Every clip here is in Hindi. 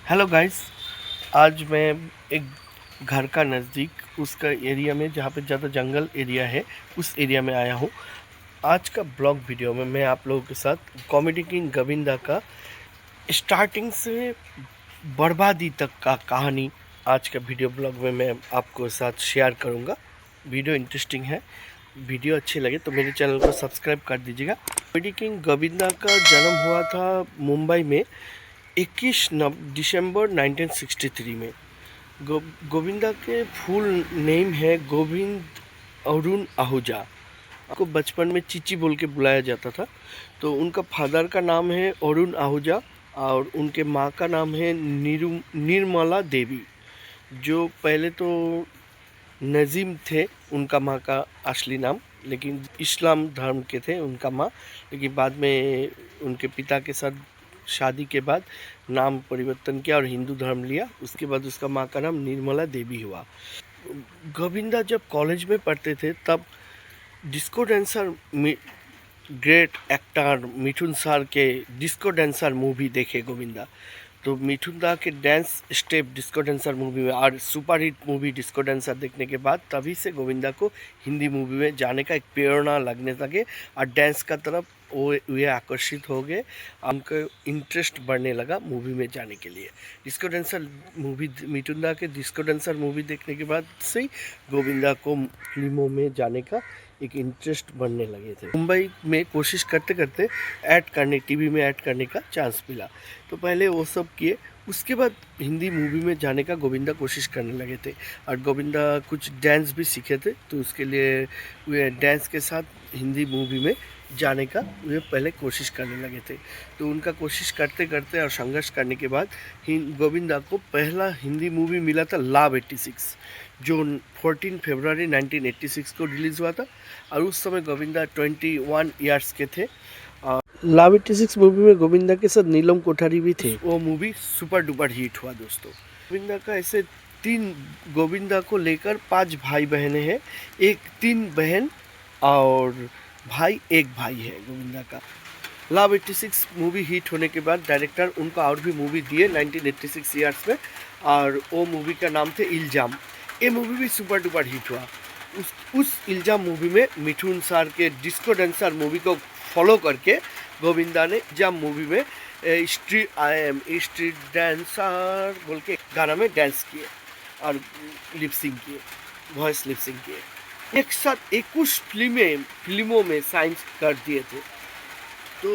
Hello guys. आज मैं एक घर का नज़दीक उसका एरिया में जहाँ पे ज़्यादा जंगल एरिया है उस एरिया में आया हूँ। आज का ब्लॉग वीडियो में मैं आप लोगों के साथ कॉमेडी किंग गोविंदा का स्टार्टिंग से बर्बादी तक का कहानी आज का वीडियो ब्लॉग में मैं आपको साथ शेयर करूँगा। वीडियो इंटरेस्टिंग है। वीडियो अच्छी लगे तो मेरे चैनल को सब्सक्राइब कर दीजिएगा। कॉमेडी किंग गोविंदा का जन्म हुआ था मुंबई में 21 दिसंबर 1963 में। गोविंदा के फुल नेम है गोविंद अरुण आहूजा। आपको बचपन में चीची बोल के बुलाया जाता था। तो उनका फादर का नाम है अरुण आहूजा और उनके माँ का नाम है निर्मला देवी, जो पहले तो नजीम थे उनका माँ का असली नाम, लेकिन इस्लाम धर्म के थे उनका माँ। लेकिन बाद में उनके पिता के साथ शादी के बाद नाम परिवर्तन किया और हिंदू धर्म लिया। उसके बाद उसका माँ का नाम निर्मला देवी हुआ। गोविंदा जब कॉलेज में पढ़ते थे तब disco dancer great actor Mithun sir के डिस्को डांसर मूवी देखे गोविंदा। तो मिठुन दा के dance step disco dancer movie में और super hit movie disco dancer देखने के बाद तभी से गोविंदा को हिंदी मूवी में जाने का एक प्रेरणा लगने लगे और डांस का तरफ वे आकर्षित हो गए। उनको इंटरेस्ट बढ़ने लगा मूवी में जाने के लिए। डिस्को डांसर मूवी मिठुन दा के डिस्को डांसर मूवी देखने के बाद से ही गोविंदा को फिल्मों में जाने का एक इंटरेस्ट बनने लगे थे। मुंबई में कोशिश करते करते टीवी में ऐड करने का चांस मिला, तो पहले वो सब किए। उसके बाद हिंदी मूवी में जाने का गोविंदा कोशिश करने लगे थे और गोविंदा कुछ डांस भी सीखे थे, तो उसके लिए वे डांस के साथ हिंदी मूवी में जाने का वे पहले कोशिश करने लगे थे। तो उनका कोशिश करते करते और संघर्ष करने के बाद गोविंदा को पहला हिंदी मूवी मिला था लव 86, जो 14 फरवरी 1986 को रिलीज़ हुआ था और उस समय गोविंदा 21 ईयर्स के थे। लव 86 मूवी में गोविंदा के साथ नीलम कोठारी भी थे। वो मूवी सुपर डुपर हिट हुआ दोस्तों। गोविंदा का ऐसे गोविंदा को लेकर 5 भाई बहनें हैं। तीन बहन और एक भाई है गोविंदा का। लव 86 मूवी हिट होने के बाद डायरेक्टर उनको और भी मूवी दिए 1986 ईयर्स में, और वो मूवी का नाम थे इल्ज़ाम। ये मूवी भी सुपर डुपर हिट हुआ। उस इल्ज़ाम मूवी में मिठुन सर के डिस्को डांसर मूवी को फॉलो करके गोविंदा ने इल्ज़ाम मूवी में आई एम स्ट्रीट डांसर बोल के गाना में डांस किए और लिपसिंग किए, वॉइस लिपसिंग किए। एक साथ 21 फिल्मों में साइन कर दिए थे। तो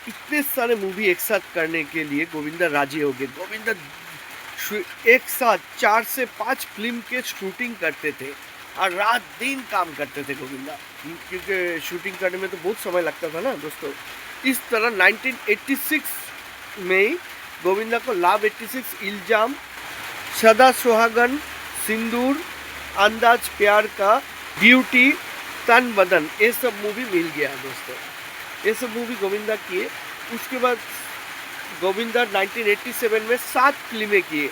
इतने सारे मूवी एक साथ करने के लिए गोविंदा राजी हो गए। गोविंदा एक साथ 4 से 5 फिल्म के शूटिंग करते थे और रात दिन काम करते थे गोविंदा, क्योंकि शूटिंग करने में तो बहुत समय लगता था ना दोस्तों। इस तरह 1986 में गोविंदा को लव 86, इल्ज़ाम, सदा सुहागन, सिंदूर, अंदाज प्यार का, ब्यूटी, तन बदन, ये सब मूवी मिल गया दोस्तों। ये सब मूवी गोविंदा किए। उसके बाद गोविंदा 1987 में 7 फिल्में किए।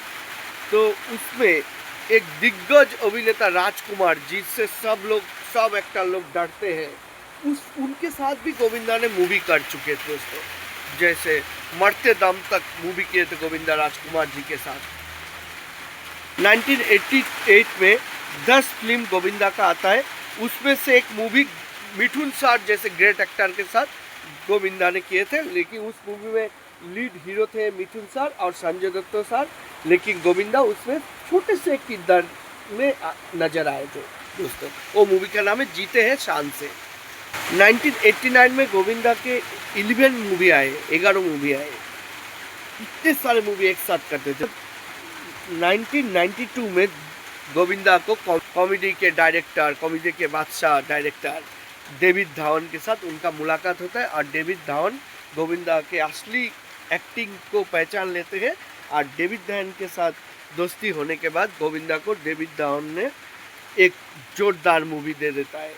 तो उसमें एक दिग्गज अभिनेता राजकुमार, जिससे सब एक्टर लोग डरते हैं, उनके साथ भी गोविंदा ने मूवी कर चुके थे दोस्तों। जैसे मरते दम तक मूवी किए थे गोविंदा राजकुमार जी के साथ। 1988 में 10 फिल्म गोविंदा का आता है। उसमें से एक मूवी मिठुन सर जैसे ग्रेट एक्टर के साथ गोविंदा ने किए थे, लेकिन उस मूवी में लीड हीरो थे मिठुन सर और संजय दत्त सर, लेकिन गोविंदा उसमें छोटे से किरदार में नजर आए थे दोस्तों। वो मूवी का नाम है जीते हैं शान से। 1989 में गोविंदा के 11 मूवी आए, 11 मूवी आए। इतने सारे मूवी एक साथ करते थे। 1992 में गोविंदा को कॉमेडी के बादशाह डायरेक्टर डेविड धावन के साथ उनका मुलाकात होता है और डेविड धावन गोविंदा के असली एक्टिंग को पहचान लेते हैं और डेविड धावन के साथ दोस्ती होने के बाद गोविंदा को डेविड धावन ने एक जोरदार मूवी दे देता है।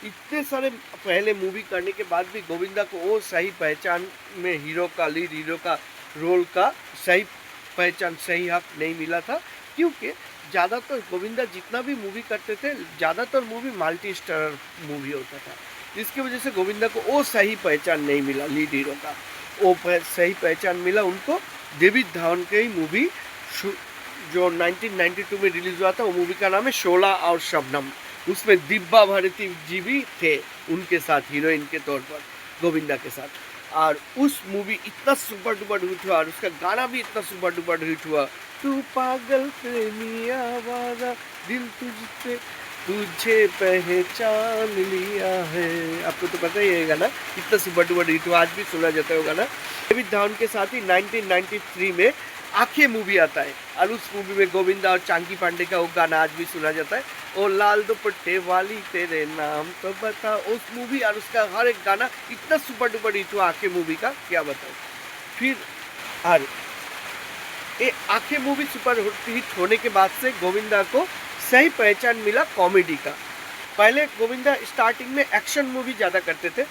इतने सारे पहले मूवी करने के बाद भी गोविंदा को वो सही पहचान में लीड हीरो का रोल का सही पहचान, सही हक नहीं मिला था, क्योंकि ज़्यादातर गोविंदा जितना भी मूवी करते थे ज़्यादातर मूवी मल्टी स्टारर मूवी होता था, जिसकी वजह से गोविंदा को वो सही पहचान नहीं मिला लीड हीरो का। वो सही पहचान मिला उनको डेविड धवन के ही मूवी जो 1992 में रिलीज हुआ था, वो मूवी का नाम है शोला और शबनम। उसमें दिब्बा भारती जी भी थे उनके साथ हीरोइन के तौर पर गोविंदा के साथ। और उस मूवी इतना सुपर डुपर हिट हुआ और उसका गाना भी इतना सुपर डुपर हिट हुआ, तू पागल प्रेमी आवारा दिल तुझसे तुझे पहचान लिया है। आपको तो पता ही है गाना इतना सुपर डुपर हिट हुआ, आज भी सुना जाता है वो गाना। डेविड धवन के साथ ही 1993 में आंखें मूवी आता है और उस मूवी में गोविंदा और चांकी पांडे का वो गाना आज भी सुना जाता है, ओ लाल दुपट्टे वाली तेरे नाम तो बता। उस मूवी और उसका हर एक गाना इतना सुपर डुपर हिट हुआ आंखें मूवी का, क्या बताऊँ। फिर और ये आंखें मूवी सुपर हिट होने के बाद से गोविंदा को सही पहचान मिला कॉमेडी का। पहले गोविंदा स्टार्टिंग में एक्शन मूवी ज़्यादा करते थे,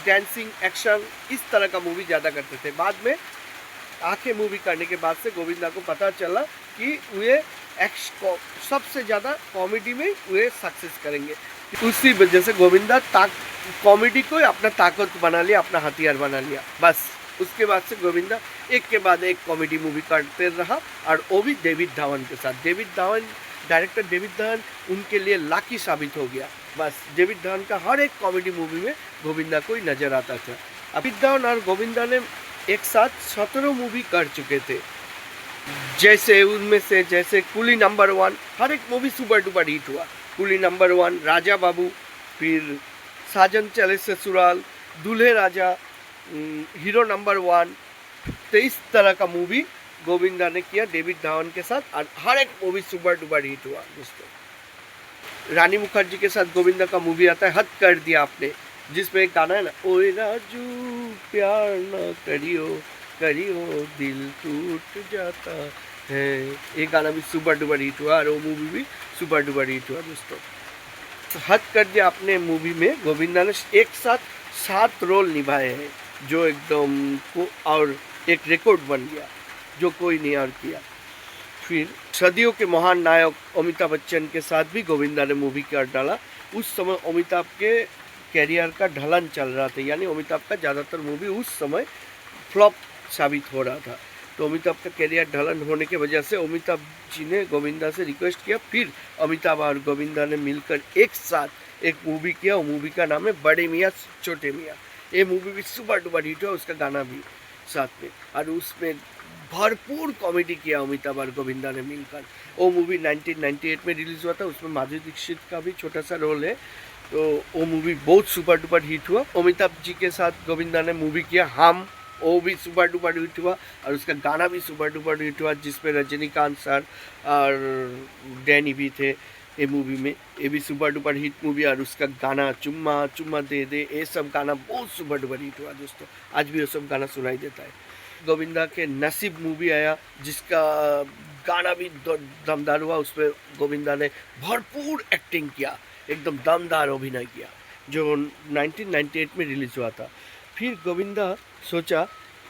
डांसिंग एक्शन इस तरह का मूवी ज़्यादा करते थे। बाद में आंखें मूवी करने के बाद से गोविंदा को पता चला कि वे सबसे ज़्यादा कॉमेडी में वे सक्सेस करेंगे। उसी वजह से गोविंदा कॉमेडी को अपना ताकत बना लिया, अपना हथियार बना लिया। बस उसके बाद से गोविंदा एक के बाद एक कॉमेडी मूवी करते रहा, और वो भी डेविड धवन के साथ। David Dhawan, director David Dhawan उनके लिए लाकी साबित हो गया। बस डेविड धवन का हर एक कॉमेडी मूवी में गोविंदा को ही नजर आता था। डेविड धवन और गोविंदा ने एक साथ 17 मूवी कर चुके थे, जैसे उनमें से जैसे कुली नंबर 1, हर एक मूवी सुपर डुपर हिट हुआ। कुली नंबर 1, राजा बाबू, फिर साजन चले ससुराल, दूल्हे राजा, हीरो नंबर 1, तो इस तरह का मूवी गोविंदा ने किया डेविड धवन के साथ, और हर एक मूवी सुपर डुपर हिट हुआ दोस्तों। रानी मुखर्जी के साथ गोविंदा का मूवी आता है हद कर दिया आपने, जिसमें एक गाना है ना, ओए राजू प्यार न करियो करियो दिल टूट जाता है, ये गाना भी सुपर डुपर हिट हुआ और वो मूवी भी सुपर डुपर हिट हुआ दोस्तों। हद कर दिया आपने मूवी में गोविंदा ने एक साथ 7 रोल निभाए हैं, जो एकदम को और एक रिकॉर्ड बन गया जो कोई नहीं और किया। फिर सदियों के महान नायक अमिताभ बच्चन के साथ भी गोविंदा ने मूवी कर डाला। उस समय अमिताभ के कैरियर का ढलन चल रहा था, यानी अमिताभ का ज़्यादातर मूवी उस समय फ्लॉप साबित हो रहा था। तो अमिताभ का कैरियर ढलन होने की वजह से अमिताभ जी ने गोविंदा से रिक्वेस्ट किया, फिर अमिताभ और गोविंदा ने मिलकर एक साथ एक मूवी किया। वो मूवी का नाम है बड़े मियाँ छोटे मियाँ। ये मूवी भी सुपर डुपर हिट हुआ, उसका गाना भी साथ में, और उसमें भरपूर कॉमेडी किया अमिताभ और गोविंदा ने मिलकर। वो मूवी 1998 में रिलीज़ हुआ था, उसमें माधुरी दीक्षित का भी छोटा सा रोल है। तो वो मूवी बहुत सुपर डुपर हिट हुआ। अमिताभ जी के साथ गोविंदा ने मूवी किया हम, वो भी सुपर डुपर हिट हुआ, और उसका गाना भी सुपर डुपर हिट हुआ, जिसमें रजनीकांत सर और डैनी भी थे ये मूवी में। ये भी सुपर डुपर हिट मूवी, और उसका गाना चुम्मा चुम्मा दे दे, ये सब गाना बहुत सुपर डुपर हिट हुआ दोस्तों। आज भी वो सब गाना सुनाई देता है। गोविंदा के नसीब मूवी आया, जिसका गाना भी दमदार हुआ। उसमें गोविंदा ने भरपूर एक्टिंग किया, एकदम दमदार अभिनय किया, जो 1998 में रिलीज़ हुआ था। फिर गोविंदा सोचा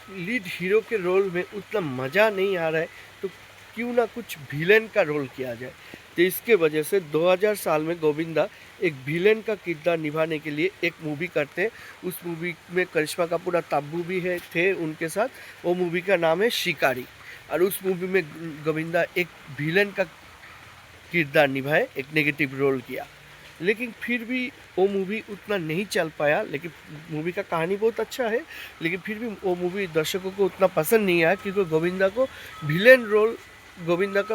लीड हीरो के रोल में उतना मज़ा नहीं आ रहा है, तो क्यों ना कुछ विलेन का रोल किया जाए। तो इसके वजह से 2000 साल में गोविंदा एक विलेन का किरदार निभाने के लिए एक मूवी करते हैं। उस मूवी में करिश्मा कपूर और तब्बू भी थे उनके साथ। वो मूवी का नाम है शिकारी, और उस मूवी में गोविंदा एक विलेन का किरदार निभाए, एक नेगेटिव रोल किया। लेकिन फिर भी वो मूवी उतना नहीं चल पाया। लेकिन मूवी का कहानी बहुत अच्छा है, लेकिन फिर भी वो मूवी दर्शकों को उतना पसंद नहीं आया, क्योंकि गोविंदा का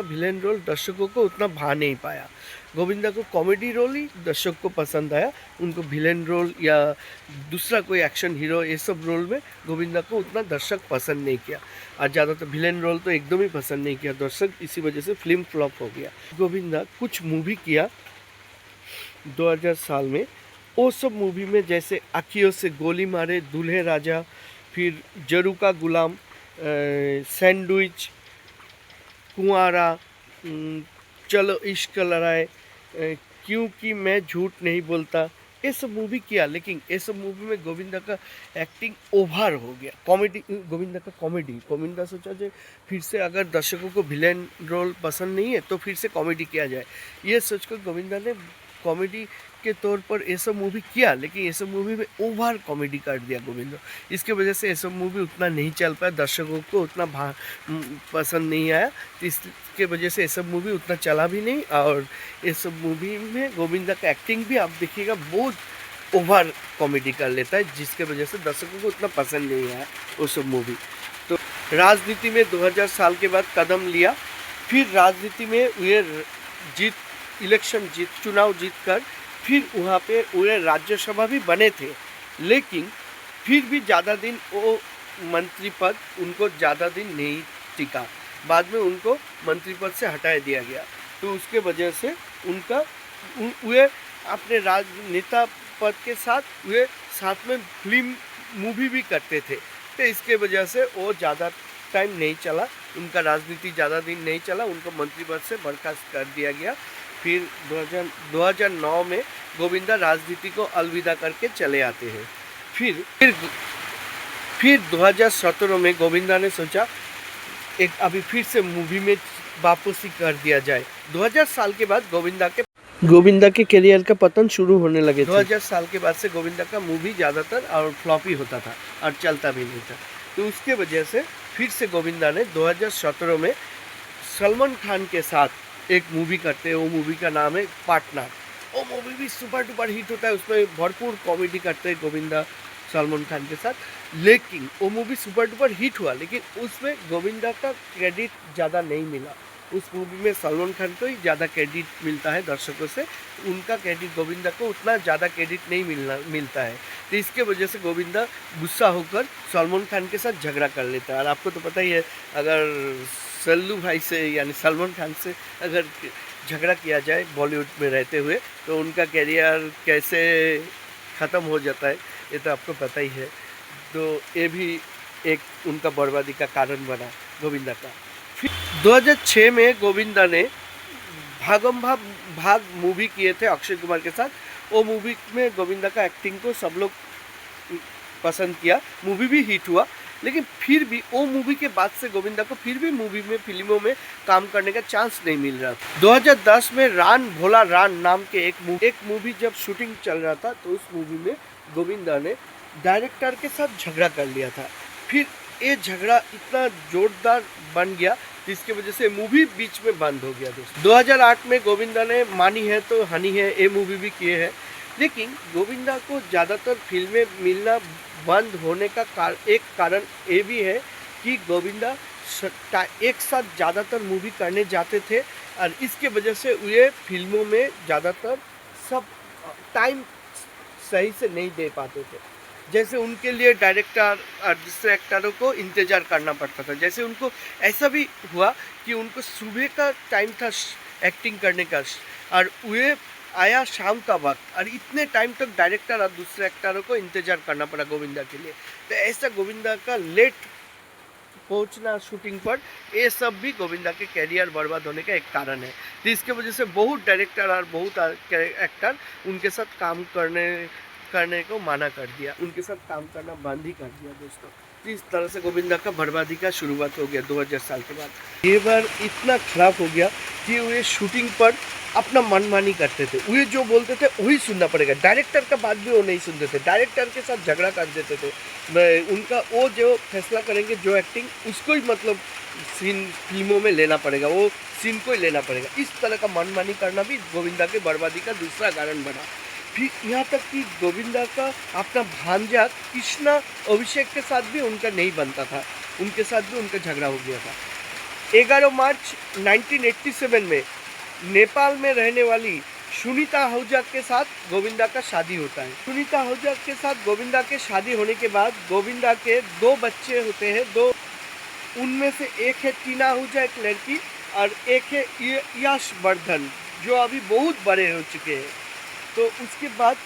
विलेन रोल दर्शकों को उतना भा नहीं पाया। गोविंदा को कॉमेडी रोल ही दर्शक को पसंद आया, उनको विलेन रोल या दूसरा कोई एक्शन हीरो ये सब रोल में गोविंदा को उतना दर्शक पसंद नहीं किया, और ज़्यादातर विलेन रोल तो एकदम ही पसंद नहीं किया दर्शक। इसी वजह से फिल्म फ्लॉप हो गया। गोविंदा कुछ मूवी किया 2000 साल में। वो सब मूवी में जैसे आँखियों से गोली मारे, दूल्हे राजा, फिर जरू का गुलाम, सैंडविच, कुंवारा, चलो इश्क लड़ाए, क्योंकि मैं झूठ नहीं बोलता, ये सब मूवी किया। लेकिन ये सब मूवी में गोविंदा का एक्टिंग ओवर हो गया। कॉमेडी, गोविंदा सोचा जो फिर से अगर दर्शकों को विलेन रोल पसंद नहीं है तो फिर से कॉमेडी किया जाए। ये सोचकर गोविंदा ने कॉमेडी के तौर पर ये सब मूवी किया, लेकिन ये सब मूवी में ओवर कॉमेडी कर दिया गोविंदा। इसके वजह से ये सब मूवी उतना नहीं चल पाया, दर्शकों को उतना पसंद नहीं आया, तो इसके वजह से ये सब मूवी उतना चला भी नहीं। और ये सब मूवी में गोविंदा का एक्टिंग भी आप देखिएगा बहुत ओवर कॉमेडी कर लेता है, जिसके वजह से दर्शकों को उतना पसंद नहीं आया वो सब मूवी। तो राजनीति में 2000 साल के बाद कदम लिया, फिर राजनीति में वे चुनाव जीत कर फिर वहाँ पे वे राज्यसभा भी बने थे, लेकिन फिर भी ज़्यादा दिन वो मंत्री पद उनको ज़्यादा दिन नहीं टिका। बाद में उनको मंत्री पद से हटा दिया गया, तो उसके वजह से वे अपने राजनेता पद के साथ वे साथ में फिल्म मूवी भी करते थे, तो इसके वजह से वो ज़्यादा टाइम नहीं चला, उनका राजनीति ज़्यादा दिन नहीं चला, उनको मंत्री पद से बर्खास्त कर दिया गया। फिर 2009 में गोविंदा राजनीति को अलविदा करके चले आते हैं। फिर 2017 में गोविंदा ने सोचा अभी फिर से मूवी में वापसी कर दिया जाए। 2000 साल के बाद गोविंदा के करियर का पतन शुरू होने लगे थे। 2000 साल के बाद से गोविंदा का मूवी ज़्यादातर और फ्लॉपी होता था और चलता भी नहीं था, तो उसके वजह से फिर से गोविंदा ने 2017 में सलमान खान के साथ एक मूवी करते हैं। वो मूवी का नाम है पार्टनर। वो मूवी भी सुपर डुपर हिट होता है, उसमें भरपूर कॉमेडी करते हैं गोविंदा सलमान खान के साथ, लेकिन वो मूवी सुपर डुपर हिट हुआ, लेकिन उसमें गोविंदा का क्रेडिट ज़्यादा नहीं मिला। उस मूवी में सलमान खान को ही ज़्यादा क्रेडिट मिलता है दर्शकों से, उनका क्रेडिट गोविंदा को उतना ज़्यादा क्रेडिट नहीं मिलता है। तो इसके वजह से गोविंदा गुस्सा होकर सलमान खान के साथ झगड़ा कर लेता है। और आपको तो पता ही है, अगर सल्लू भाई से यानी सलमान खान से अगर झगड़ा किया जाए बॉलीवुड में रहते हुए, तो उनका करियर कैसे ख़त्म हो जाता है ये तो आपको पता ही है। तो ये भी एक उनका बर्बादी का कारण बना गोविंदा का। फिर 2006 में गोविंदा ने भागम भाग मूवी किए थे अक्षय कुमार के साथ। वो मूवी में गोविंदा का एक्टिंग को सब लोग पसंद किया, मूवी भी हिट हुआ, लेकिन फिर भी वो मूवी के बाद से गोविंदा को फिर भी फिल्मों में काम करने का चांस नहीं मिल रहा था। 2010 में रान भोला रान नाम के एक मूवी जब शूटिंग चल रहा था, तो उस मूवी में गोविंदा ने डायरेक्टर के साथ झगड़ा कर लिया था। फिर ये झगड़ा इतना जोरदार बन गया जिसकी वजह से मूवी बीच में बंद हो गया दोस्तों। 2008 में गोविंदा ने मानी है तो हनी है ये मूवी भी किए हैं, लेकिन गोविंदा को ज़्यादातर फिल्में मिलना बंद होने का एक कारण ये भी है कि गोविंदा एक साथ ज़्यादातर मूवी करने जाते थे, और इसके वजह से वे फिल्मों में ज़्यादातर सब टाइम सही से नहीं दे पाते थे। जैसे उनके लिए डायरेक्टर और दूसरे एक्टरों को इंतज़ार करना पड़ता था। जैसे उनको ऐसा भी हुआ कि उनको सुबह का टाइम था एक्टिंग करने का, और वे आया शाम का वक्त, और इतने टाइम तक डायरेक्टर और दूसरे एक्टरों को इंतज़ार करना पड़ा गोविंदा के लिए। तो ऐसा गोविंदा का लेट पहुंचना शूटिंग पर, ये सब भी गोविंदा के कैरियर बर्बाद होने का एक कारण है। तो इसके वजह से बहुत डायरेक्टर और बहुत एक्टर उनके साथ काम करने को माना कर दिया, उनके साथ काम करना बंद ही कर दिया दोस्तों। तो इस तरह से गोविंदा का बर्बादी का शुरुआत हो गया 2000 साल के बाद। ये बार इतना खराब हो गया कि वे शूटिंग पर अपना मनमानी करते थे, वे जो बोलते थे वही सुनना पड़ेगा, डायरेक्टर का बात भी वो नहीं सुनते थे, डायरेक्टर के साथ झगड़ा कर देते थे। उनका वो जो फैसला करेंगे, जो एक्टिंग, उसको ही मतलब सीन फिल्मों में लेना पड़ेगा, वो सीन को ही लेना पड़ेगा। इस तरह का मनमानी करना भी गोविंदा के बर्बादी का दूसरा कारण बना। फिर यहाँ तक कि गोविंदा का अपना भांजा कृष्णा अभिषेक के साथ भी उनका नहीं बनता था, उनके साथ भी उनका झगड़ा हो गया था। 11 मार्च 1987 में नेपाल में रहने वाली सुनीता आहूजा के साथ गोविंदा का शादी होता है। सुनीता आहूजा के साथ गोविंदा के शादी होने के बाद गोविंदा के 2 बच्चे होते हैं। उनमें से एक है टीना आहूजा, एक लड़की, और एक है यश वर्धन जो अभी बहुत बड़े हो चुके हैं। तो उसके बाद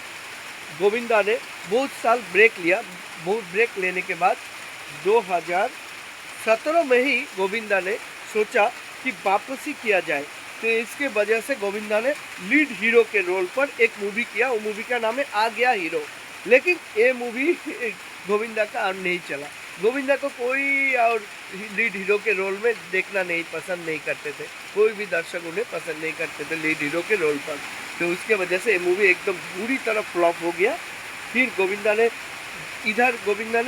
गोविंदा ने बहुत साल ब्रेक लिया। ब्रेक लेने के बाद 2017 में ही गोविंदा ने सोचा कि वापसी किया जाए। तो इसके वजह से गोविंदा ने लीड हीरो के रोल पर एक मूवी किया, वो मूवी का नाम है आ गया हीरो। लेकिन ये मूवी गोविंदा का नहीं चला। गोविंदा को कोई और लीड हीरो के रोल में देखना पसंद नहीं करते थे, कोई भी दर्शक उन्हें पसंद नहीं करते थे लीड हीरो के रोल पर। तो उसके वजह से ये मूवी एकदम बुरी तरह फ्लॉप हो गया। फिर गोविंदा ने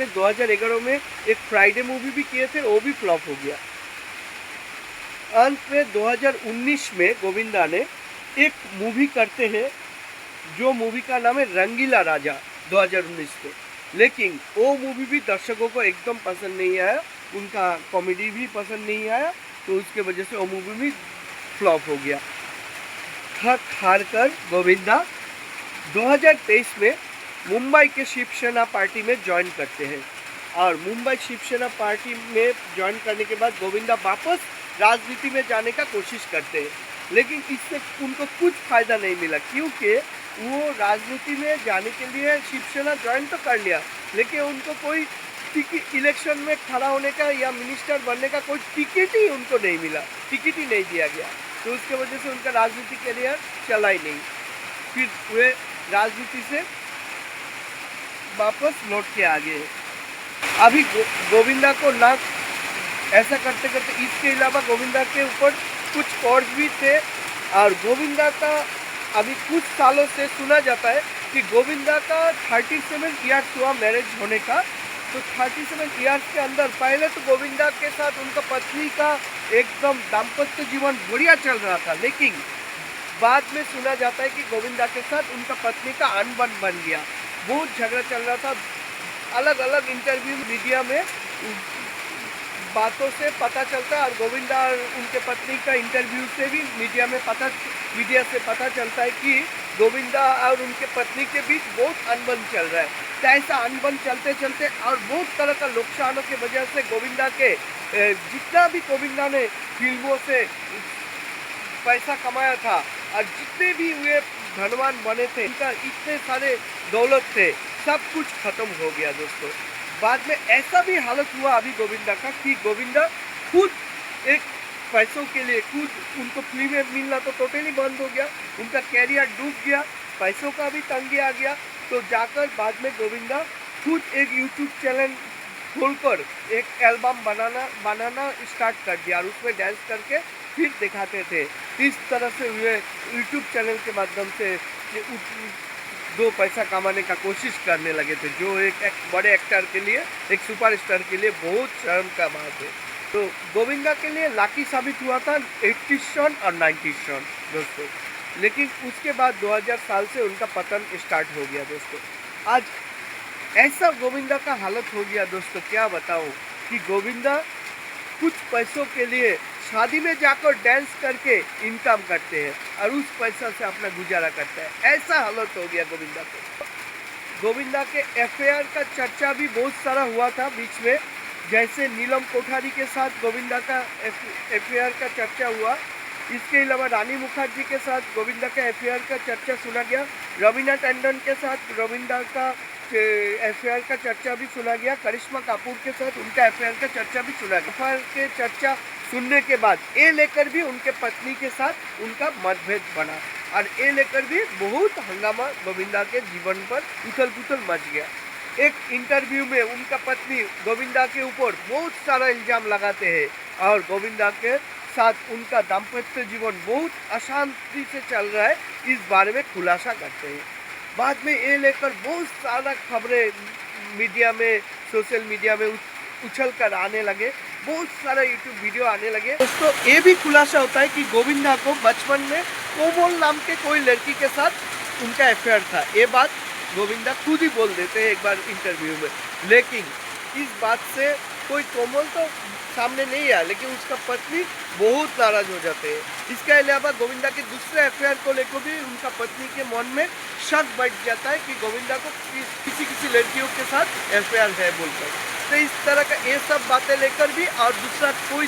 2011 में एक फ्राइडे मूवी भी किए थे, वो भी फ्लॉप हो गया। अंत में 2019 में गोविंदा ने एक मूवी करते हैं जो मूवी का नाम है रंगीला राजा 2019 में, लेकिन वो मूवी भी दर्शकों को एकदम पसंद नहीं आया, उनका कॉमेडी भी पसंद नहीं आया, तो उसके वजह से वो मूवी भी फ्लॉप हो गया। थक हार कर गोविंदा 2023 में मुंबई के शिवसेना पार्टी में ज्वाइन करते हैं और मुंबई शिवसेना पार्टी में ज्वाइन करने के बाद गोविंदा वापस राजनीति में जाने का कोशिश करते हैं, लेकिन इससे उनको कुछ फ़ायदा नहीं मिला, क्योंकि वो राजनीति में जाने के लिए शिवसेना ज्वाइन तो कर लिया, लेकिन उनको कोई टिकट इलेक्शन में खड़ा होने का या मिनिस्टर बनने का कोई टिकट ही उनको नहीं मिला, टिकट ही नहीं दिया गया, तो उसके वजह से उनका राजनीतिक करियर चला ही नहीं। फिर वे राजनीति से वापस लौट के आ गए। अभी गोविंदा को ना ऐसा करते करते, इसके अलावा गोविंदा के ऊपर कुछ कोर्स भी थे और गोविंदा का अभी कुछ सालों से सुना जाता है कि गोविंदा का 37 ईयर्स हुआ मैरिज होने का, तो 37 ईयर्स के अंदर पहले तो गोविंदा के साथ उनका पत्नी का एकदम दाम्पत्य जीवन बढ़िया चल रहा था, लेकिन बाद में सुना जाता है कि गोविंदा के साथ उनका पत्नी का अनबन बन गया, बहुत झगड़ा चल रहा था। अलग अलग इंटरव्यू मीडिया में बातों से पता चलता है और गोविंदा और उनके पत्नी का इंटरव्यू से भी मीडिया से पता चलता है कि गोविंदा और उनके पत्नी के बीच बहुत अनबन चल रहा है। तो ऐसा अनबन चलते चलते और बहुत तरह का नुकसानों की वजह से गोविंदा के जितना भी गोविंदा ने फिल्मों से पैसा कमाया था और जितने भी वे धनवान बने थे, इनका इतने सारे दौलत थे, सब कुछ खत्म हो गया दोस्तों। बाद में ऐसा भी हालत हुआ अभी गोविंदा का कि गोविंदा खुद एक पैसों के लिए खुद उनको फिल्में मिलना तो टोटली बंद हो गया, उनका कैरियर डूब गया, पैसों का भी तंगी आ गया, तो जाकर बाद में गोविंदा खुद एक यूट्यूब चैनल खोलकर एक एल्बम बनाना स्टार्ट कर दिया और उसमें डांस करके फिर दिखाते थे। इस तरह से वे यूट्यूब चैनल के माध्यम से दो पैसा कमाने का कोशिश करने लगे थे, जो एक बड़े एक्टर के लिए, एक सुपरस्टार के लिए बहुत शर्म का बात है। तो गोविंदा के लिए लाकी साबित हुआ था 80 सन और 90 सन दोस्तों, लेकिन उसके बाद 2000 साल से उनका पतन स्टार्ट हो गया दोस्तों। आज ऐसा गोविंदा का हालत हो गया दोस्तों, क्या बताऊं कि गोविंदा कुछ पैसों के लिए शादी में जाकर डांस करके इनकम करते हैं और उस पैसा से अपना गुजारा करता है, ऐसा हालत हो गया गोविंदा को। गोविंदा के अफेयर का चर्चा भी बहुत सारा हुआ था बीच में, जैसे नीलम कोठारी के साथ गोविंदा का अफेयर का चर्चा हुआ। इसके अलावा रानी मुखर्जी के साथ गोविंदा के अफेयर का चर्चा सुना गया, रवीना टंडन के साथ गोविंदा का अफेयर का चर्चा भी सुना गया, करिश्मा कपूर के साथ उनका अफेयर का चर्चा भी सुना गया। अफेयर के चर्चा सुनने के बाद ये लेकर भी उनके पत्नी के साथ उनका मतभेद बना और ये लेकर भी बहुत हंगामा गोविंदा के जीवन पर उथल पुथल मच गया। एक इंटरव्यू में उनका पत्नी गोविंदा के ऊपर बहुत सारा इल्ज़ाम लगाते हैं और गोविंदा के साथ उनका दाम्पत्य जीवन बहुत अशांति से चल रहा है, इस बारे में खुलासा करते हैं। बाद में ये लेकर बहुत सारा खबरें मीडिया में, सोशल मीडिया में उछल कर आने लगे, बहुत सारा यूट्यूब वीडियो आने लगे दोस्तों। ये भी खुलासा होता है कि गोविंदा को बचपन में कोमल नाम के कोई लड़की के साथ उनका अफेयर था, ये बात गोविंदा खुद ही बोल देते हैं एक बार इंटरव्यू में, लेकिन इस बात से कोई कोमल तो सामने नहीं आया, लेकिन उसका पत्नी बहुत नाराज हो जाते हैं। इसके अलावा गोविंदा के दूसरे अफेयर को लेकर भी उनका पत्नी के मन में शक बैठ जाता है कि गोविंदा को किसी लड़कियों के साथ अफेयर है बोलकर। तो इस तरह का ये सब बातें लेकर भी और दूसरा कोई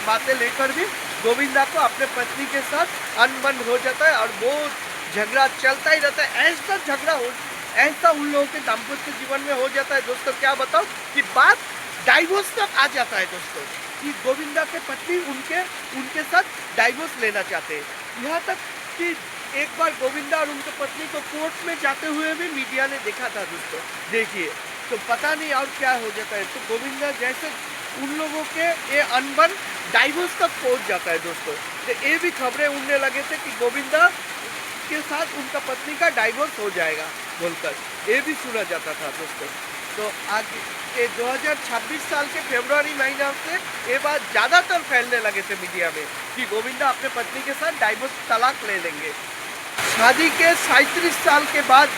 बातें लेकर भी गोविंदा को अपने पत्नी के साथ अनबन हो जाता है और बहुत झगड़ा चलता ही रहता है। ऐसा उन लोगों के दाम्पत्य जीवन में हो जाता है दोस्तों, क्या बताओ कि बात डाइवोर्स तक आ जाता है दोस्तों, कि गोविंदा के पत्नी उनके साथ डाइवोर्स लेना चाहते हैं। यहाँ तक कि एक बार गोविंदा और उनके पत्नी को कोर्ट में जाते हुए भी मीडिया ने देखा था दोस्तों, देखिए, तो पता नहीं और क्या हो जाता है। तो गोविंदा जैसे उन लोगों के ये अनबन डाइवोर्स तक पहुँच जाता है दोस्तों। तो ये भी खबरें उड़ने लगे थे कि गोविंदा उनके साथ उनका पत्नी का डाइवोर्स हो जाएगा बोलकर ये भी सुना जाता था दोस्तों। तो आज ये 2026 साल के फरवरी महीना से ये बात ज़्यादातर फैलने लगे थे मीडिया में कि गोविंदा अपने पत्नी के साथ डाइवोर्स तलाक ले लेंगे। शादी के 37 साल के बाद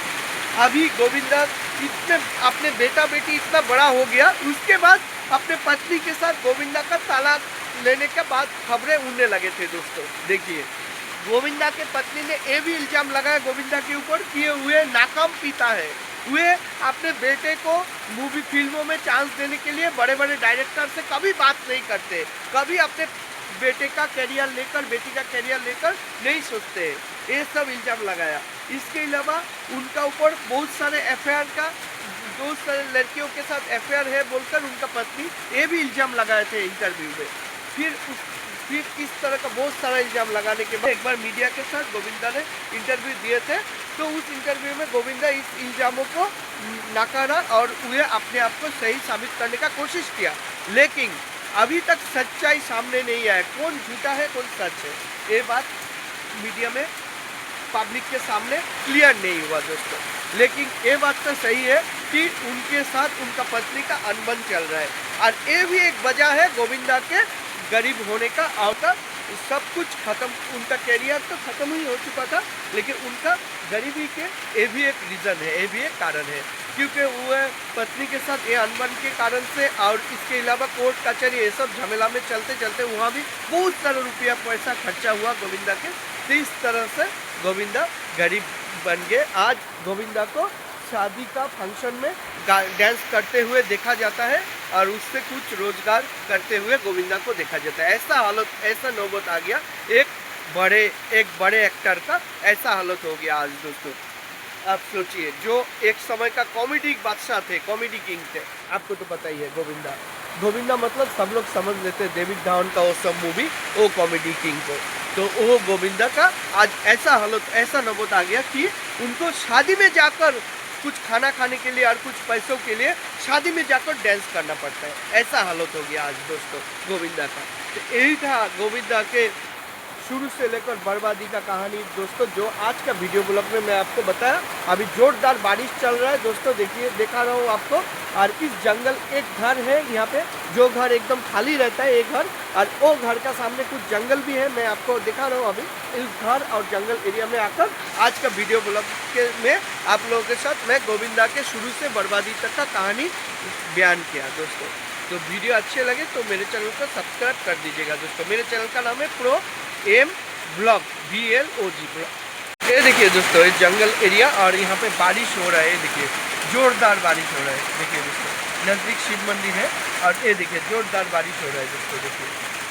अभी गोविंदा इतने अपने बेटा बेटी इतना बड़ा हो गया, उसके बाद अपने पत्नी के साथ गोविंदा का तलाक लेने के बाद खबरें उड़ने लगे थे दोस्तों। देखिए गोविंदा के पत्नी ने ये भी इल्जाम लगाया गोविंदा के ऊपर कि हुए नाकाम पिता है, वे अपने बेटे को मूवी फिल्मों में चांस देने के लिए बड़े बड़े डायरेक्टर से कभी बात नहीं करते, कभी अपने बेटे का करियर लेकर बेटी का करियर लेकर नहीं सोचते, ये सब इल्जाम लगाया। इसके अलावा उनका ऊपर बहुत सारे एफआईआर का, बहुत सारे लड़कियों के साथ एफआईआर है बोलकर उनका पत्नी ये भी इल्जाम लगाए थे इंटरव्यू में। फिर इस तरह का बहुत सारा इल्जाम लगाने के बाद एक बार मीडिया के साथ गोविंदा ने इंटरव्यू दिए थे, तो उस इंटरव्यू में गोविंदा इस इल्जामों को नकारा और वे अपने आप को सही साबित करने का कोशिश किया, लेकिन अभी तक सच्चाई सामने नहीं आया, कौन झूठा है कौन सच है, ये बात मीडिया में पब्लिक के सामने क्लियर नहीं हुआ दोस्तों। लेकिन ये बात तो सही है कि उनके साथ उनका पत्नी का अनबन चल रहा है, और ये भी एक वजह है गोविंदा के गरीब होने का। और सब कुछ खत्म, उनका कैरियर तो खत्म ही हो चुका था, लेकिन उनका गरीबी के ये भी एक रीज़न है, ये भी एक कारण है, क्योंकि वो पत्नी के साथ ये अनबन के कारण से और इसके अलावा कोर्ट कचहरी ये सब झमेला में चलते चलते वहाँ भी बहुत सारा रुपया पैसा खर्चा हुआ गोविंदा के, तो इस तरह से गोविंदा गरीब बन गए। आज गोविंदा को शादी का फंक्शन में डांस करते हुए देखा जाता है और उससे कुछ रोजगार करते हुए गोविंदा को देखा जाता है। ऐसा हालत, ऐसा नौबत आ गया एक बड़े एक्टर का, ऐसा हालत हो गया आज दोस्तों। आप सोचिए, जो एक समय का कॉमेडी बादशाह थे, कॉमेडी किंग थे, आपको तो पता ही है गोविंदा मतलब सब लोग समझ लेते हैं, डेविड धावन का वो सब मूवी, वो कॉमेडी किंग को, तो वो गोविंदा का आज ऐसा हालत, ऐसा नौबत आ गया कि उनको शादी में जाकर कुछ खाना खाने के लिए और कुछ पैसों के लिए शादी में जाकर डांस करना पड़ता है, ऐसा हालत हो गया आज दोस्तों गोविंदा का। तो यही था गोविंदा के शुरू से लेकर बर्बादी का कहानी दोस्तों, जो आज का वीडियो ब्लॉग में मैं आपको बताया। अभी जोरदार बारिश चल रहा है दोस्तों, देखिए दिखा रहा हूँ आपको। और इस जंगल एक घर है यहाँ पे, जो घर एकदम खाली रहता है एक घर, और वो घर का सामने कुछ जंगल भी है, मैं आपको दिखा रहा हूँ अभी। इस घर और जंगल एरिया में आकर आज का वीडियो ब्लॉग के में आप लोगों के साथ मैं गोविंदा के शुरू से बर्बादी तक का कहानी बयान किया दोस्तों। तो वीडियो अच्छे लगे तो मेरे चैनल को सब्सक्राइब कर दीजिएगा दोस्तों। मेरे चैनल का नाम है pro M blog, BLOG blog. ये देखिए दोस्तों, ये जंगल एरिया और यहाँ पे बारिश हो रहा है, देखिए जोरदार बारिश हो रहा है। देखिए दोस्तों, नज़दीक शिव मंदिर है और ये देखिए जोरदार बारिश हो रहा है दोस्तों, देखिए।